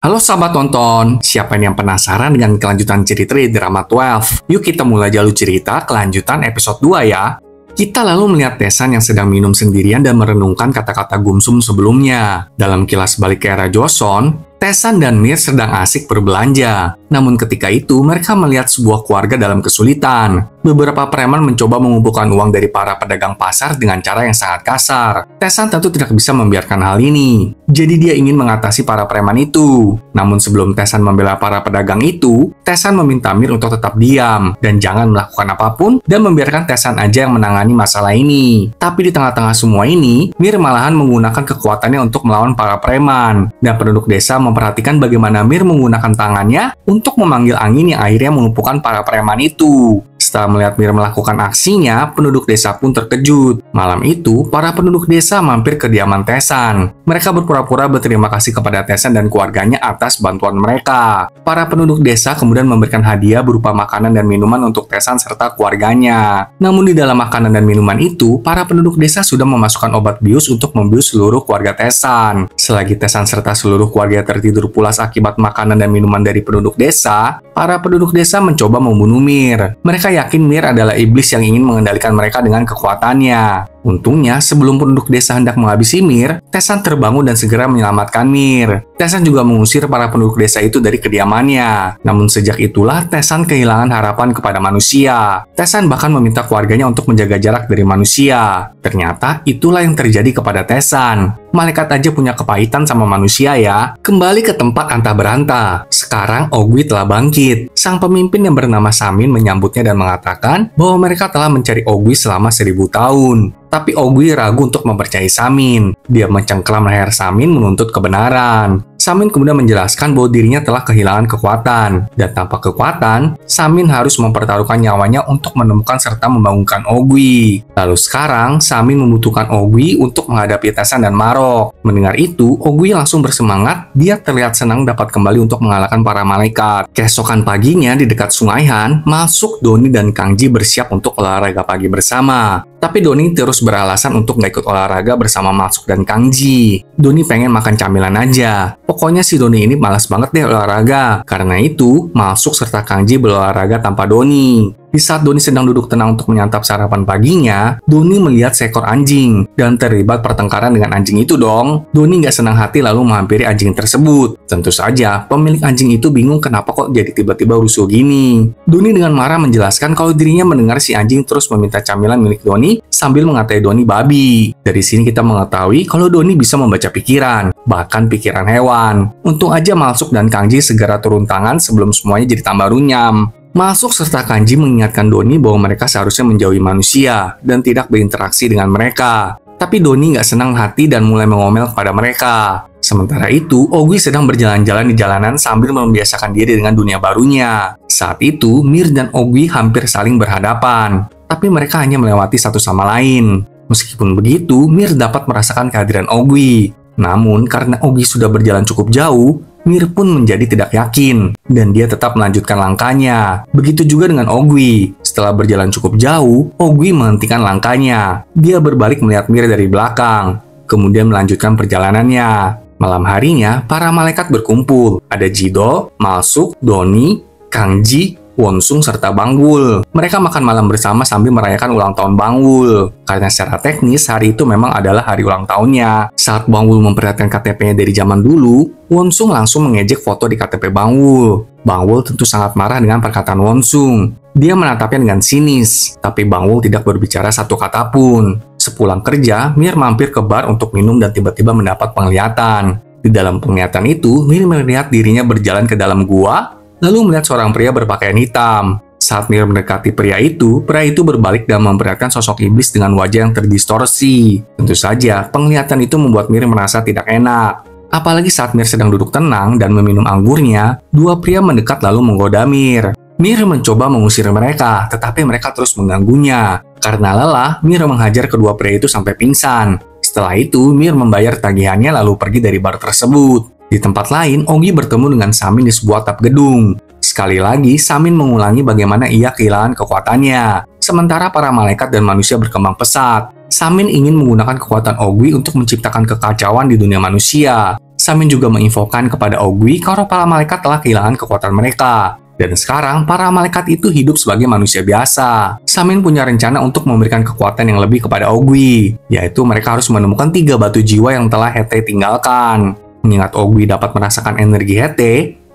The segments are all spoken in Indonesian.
Halo sahabat tonton, siapa yang penasaran dengan kelanjutan cerita di drama 12? Yuk kita mulai jalur cerita kelanjutan episode 2 ya. Kita lalu melihat Taesan yang sedang minum sendirian dan merenungkan kata-kata Gumsum sebelumnya. Dalam kilas balik ke era Joseon, Taesan dan Mir sedang asik berbelanja. Namun ketika itu, mereka melihat sebuah keluarga dalam kesulitan. Beberapa preman mencoba mengumpulkan uang dari para pedagang pasar dengan cara yang sangat kasar. Taesan tentu tidak bisa membiarkan hal ini. Jadi dia ingin mengatasi para preman itu. Namun sebelum Taesan membela para pedagang itu, Taesan meminta Mir untuk tetap diam dan jangan melakukan apapun dan membiarkan Taesan aja yang menangani masalah ini. Tapi di tengah-tengah semua ini, Mir malahan menggunakan kekuatannya untuk melawan para preman. Dan penduduk desa memperhatikan bagaimana Mir menggunakan tangannya untuk memanggil angin yang akhirnya melumpuhkan para preman itu. Setelah melihat Mir melakukan aksinya, penduduk desa pun terkejut. Malam itu, para penduduk desa mampir ke kediaman Taesan. Mereka berpura-pura berterima kasih kepada Taesan dan keluarganya atas bantuan mereka. Para penduduk desa kemudian memberikan hadiah berupa makanan dan minuman untuk Taesan serta keluarganya. Namun di dalam makanan dan minuman itu, para penduduk desa sudah memasukkan obat bius untuk membius seluruh keluarga Taesan. Selagi Taesan serta seluruh keluarga tertidur pulas akibat makanan dan minuman dari penduduk desa, para penduduk desa mencoba membunuh Mir. Mereka yakin Mir adalah iblis yang ingin mengendalikan mereka dengan kekuatannya. Untungnya, sebelum penduduk desa hendak menghabisi Mir, Taesan terbangun dan segera menyelamatkan Mir. Taesan juga mengusir para penduduk desa itu dari kediamannya. Namun sejak itulah Taesan kehilangan harapan kepada manusia. Taesan bahkan meminta keluarganya untuk menjaga jarak dari manusia. Ternyata itulah yang terjadi kepada Taesan. Malaikat aja punya kepahitan sama manusia ya. Kembali ke tempat antah berantah. Sekarang Ogwi telah bangkit. Sang pemimpin yang bernama Samin menyambutnya dan mengatakan bahwa mereka telah mencari Ogwi selama 1000 tahun. Tapi Ogwi ragu untuk mempercayai Samin. Dia mencengkeram leher Samin menuntut kebenaran. Samin kemudian menjelaskan bahwa dirinya telah kehilangan kekuatan. Dan tanpa kekuatan, Samin harus mempertaruhkan nyawanya untuk menemukan serta membangunkan Ogwi. Lalu sekarang, Samin membutuhkan Ogwi untuk menghadapi Taesan dan Marok. Mendengar itu, Ogwi langsung bersemangat. Dia terlihat senang dapat kembali untuk mengalahkan para malaikat. Keesokan paginya di dekat Sungai Han, Masuk, Doni, dan Kangji bersiap untuk olahraga pagi bersama. Tapi Doni terus beralasan untuk nggak ikut olahraga bersama Masuk dan Kangji. Doni pengen makan camilan aja. Pokoknya si Doni ini malas banget deh olahraga. Karena itu, Masuk serta Kangji berolahraga tanpa Doni. Di saat Doni sedang duduk tenang untuk menyantap sarapan paginya, Doni melihat seekor anjing dan terlibat pertengkaran dengan anjing itu dong. Doni nggak senang hati lalu menghampiri anjing tersebut. Tentu saja, pemilik anjing itu bingung kenapa kok jadi tiba-tiba rusuh gini. Doni dengan marah menjelaskan kalau dirinya mendengar si anjing terus meminta camilan milik Doni sambil mengatai Doni babi. Dari sini kita mengetahui kalau Doni bisa membaca pikiran, bahkan pikiran hewan. Untung aja Masuk dan Kangji segera turun tangan sebelum semuanya jadi tambah runyam. Masuk serta Kangji mengingatkan Doni bahwa mereka seharusnya menjauhi manusia dan tidak berinteraksi dengan mereka. Tapi Doni nggak senang hati dan mulai mengomel kepada mereka. Sementara itu, Ogwi sedang berjalan-jalan di jalanan sambil membiasakan diri dengan dunia barunya. Saat itu, Mir dan Ogwi hampir saling berhadapan. Tapi mereka hanya melewati satu sama lain. Meskipun begitu, Mir dapat merasakan kehadiran Ogwi. Namun, karena Ogwi sudah berjalan cukup jauh, Mir pun menjadi tidak yakin, dan dia tetap melanjutkan langkahnya. Begitu juga dengan Ogwi. Setelah berjalan cukup jauh, Ogwi menghentikan langkahnya. Dia berbalik melihat Mir dari belakang, kemudian melanjutkan perjalanannya. Malam harinya, para malaikat berkumpul. Ada Jido, Masuk, Doni, Kangji, Wonsung, serta Bangwul. Mereka makan malam bersama sambil merayakan ulang tahun Bangwul. Karena secara teknis, hari itu memang adalah hari ulang tahunnya. Saat Bangwul memperlihatkan KTP-nya dari zaman dulu, Wonsung langsung mengejek foto di KTP Bangwul. Bangwul tentu sangat marah dengan perkataan Wonsung. Dia menatapnya dengan sinis, tapi Bangwul tidak berbicara satu kata pun. Sepulang kerja, Mir mampir ke bar untuk minum dan tiba-tiba mendapat penglihatan. Di dalam penglihatan itu, Mir melihat dirinya berjalan ke dalam gua, lalu melihat seorang pria berpakaian hitam. Saat Mir mendekati pria itu berbalik dan memperlihatkan sosok iblis dengan wajah yang terdistorsi. Tentu saja, penglihatan itu membuat Mir merasa tidak enak. Apalagi saat Mir sedang duduk tenang dan meminum anggurnya, dua pria mendekat lalu menggoda Mir. Mir mencoba mengusir mereka, tetapi mereka terus mengganggunya. Karena lelah, Mir menghajar kedua pria itu sampai pingsan. Setelah itu, Mir membayar tagihannya lalu pergi dari bar tersebut. Di tempat lain, Ogwi bertemu dengan Samin di sebuah atap gedung. Sekali lagi, Samin mengulangi bagaimana ia kehilangan kekuatannya. Sementara para malaikat dan manusia berkembang pesat. Samin ingin menggunakan kekuatan Ogwi untuk menciptakan kekacauan di dunia manusia. Samin juga menginfokan kepada Ogwi kalau para malaikat telah kehilangan kekuatan mereka. Dan sekarang, para malaikat itu hidup sebagai manusia biasa. Samin punya rencana untuk memberikan kekuatan yang lebih kepada Ogwi, yaitu mereka harus menemukan 3 batu jiwa yang telah Hete tinggalkan. Mengingat Ogwi dapat merasakan energi Hete,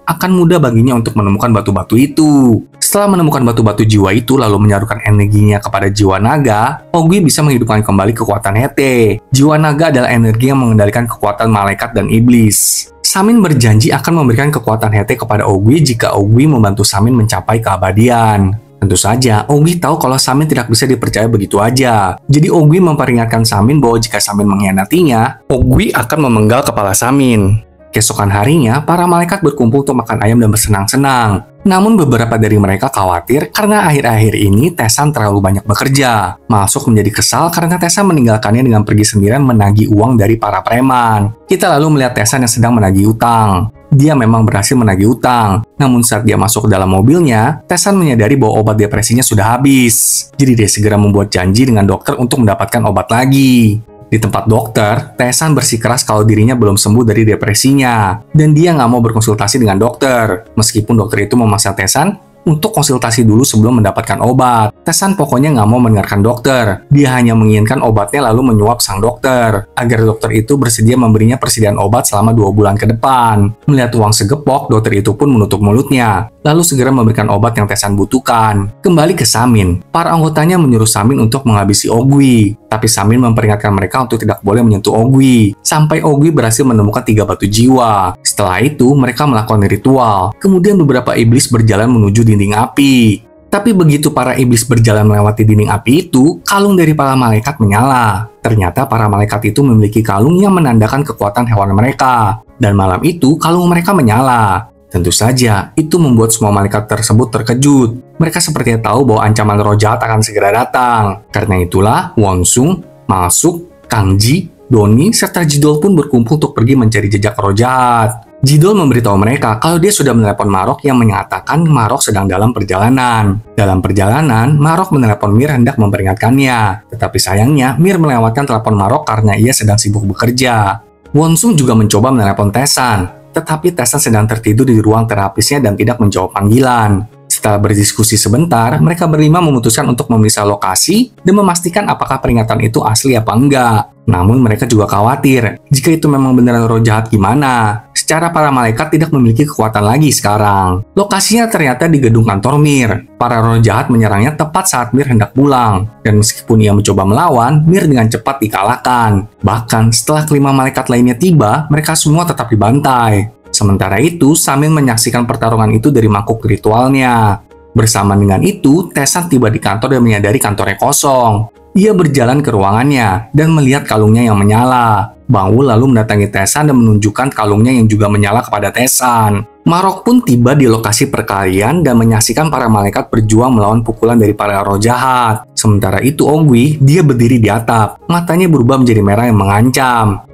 akan mudah baginya untuk menemukan batu-batu itu. Setelah menemukan batu-batu jiwa itu lalu menyarukan energinya kepada jiwa naga, Ogwi bisa menghidupkan kembali kekuatan Hete. Jiwa naga adalah energi yang mengendalikan kekuatan malaikat dan iblis. Samin berjanji akan memberikan kekuatan Hete kepada Ogwi jika Ogwi membantu Samin mencapai keabadian. Tentu saja, Ogwi tahu kalau Samin tidak bisa dipercaya begitu aja. Jadi Ogwi memperingatkan Samin bahwa jika Samin mengkhianatinya, Ogwi akan memenggal kepala Samin. Keesokan harinya, para malaikat berkumpul untuk makan ayam dan bersenang-senang. Namun beberapa dari mereka khawatir karena akhir-akhir ini Tesan terlalu banyak bekerja. Masuk menjadi kesal karena Tesan meninggalkannya dengan pergi sendirian menagih uang dari para preman. Kita lalu melihat Tesan yang sedang menagih utang. Dia memang berhasil menagih utang. Namun saat dia masuk ke dalam mobilnya, Tesan menyadari bahwa obat depresinya sudah habis. Jadi dia segera membuat janji dengan dokter untuk mendapatkan obat lagi. Di tempat dokter, Tesan bersikeras kalau dirinya belum sembuh dari depresinya, dan dia nggak mau berkonsultasi dengan dokter. Meskipun dokter itu memaksa Tesan untuk konsultasi dulu sebelum mendapatkan obat. Tesan pokoknya nggak mau mendengarkan dokter. Dia hanya menginginkan obatnya lalu menyuap sang dokter, agar dokter itu bersedia memberinya persediaan obat selama 2 bulan ke depan. Melihat uang segepok, dokter itu pun menutup mulutnya, lalu segera memberikan obat yang Tesan butuhkan. Kembali ke Samin, para anggotanya menyuruh Samin untuk menghabisi Ogwi. Tapi Samin memperingatkan mereka untuk tidak boleh menyentuh Ogwi, sampai Ogwi berhasil menemukan 3 batu jiwa. Setelah itu, mereka melakukan ritual. Kemudian beberapa iblis berjalan menuju dinding api. Tapi begitu para iblis berjalan melewati dinding api itu, kalung dari para malaikat menyala. Ternyata para malaikat itu memiliki kalung yang menandakan kekuatan hewan mereka. Dan malam itu, kalung mereka menyala. Tentu saja, itu membuat semua malaikat tersebut terkejut. Mereka sepertinya tahu bahwa ancaman roh jahat akan segera datang. Karena itulah, Wonsung, Malsuk, Kangji, Doni, serta Jidol pun berkumpul untuk pergi mencari jejak roh jahat. Jidol memberitahu mereka kalau dia sudah menelepon Marok yang menyatakan Marok sedang dalam perjalanan. Dalam perjalanan, Marok menelepon Mir hendak memperingatkannya. Tetapi sayangnya, Mir melewatkan telepon Marok karena ia sedang sibuk bekerja. Wonsung juga mencoba menelepon Tesan, tetapi Tesan sedang tertidur di ruang terapisnya dan tidak menjawab panggilan. Setelah berdiskusi sebentar, mereka berlima memutuskan untuk memeriksa lokasi dan memastikan apakah peringatan itu asli apa enggak. Namun mereka juga khawatir, jika itu memang beneran roh jahat gimana? Secara para malaikat tidak memiliki kekuatan lagi sekarang. Lokasinya ternyata di gedung kantor Mir. Para roh jahat menyerangnya tepat saat Mir hendak pulang. Dan meskipun ia mencoba melawan, Mir dengan cepat dikalahkan. Bahkan setelah kelima malaikat lainnya tiba, mereka semua tetap dibantai. Sementara itu, Samin menyaksikan pertarungan itu dari mangkuk ritualnya. Bersamaan dengan itu, Tesan tiba di kantor dan menyadari kantornya kosong. Ia berjalan ke ruangannya dan melihat kalungnya yang menyala. Bangwul lalu mendatangi Tesan dan menunjukkan kalungnya yang juga menyala kepada Tesan. Marok pun tiba di lokasi perkelahian dan menyaksikan para malaikat berjuang melawan pukulan dari para roh jahat. Sementara itu Ogwi, dia berdiri di atap. Matanya berubah menjadi merah yang mengancam.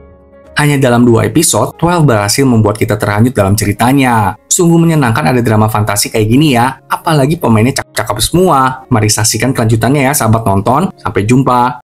Hanya dalam 2 episode, 12 berhasil membuat kita terhanyut dalam ceritanya. Sungguh menyenangkan ada drama fantasi kayak gini ya, apalagi pemainnya cakep-cakep semua. Mari saksikan kelanjutannya ya sahabat nonton, sampai jumpa.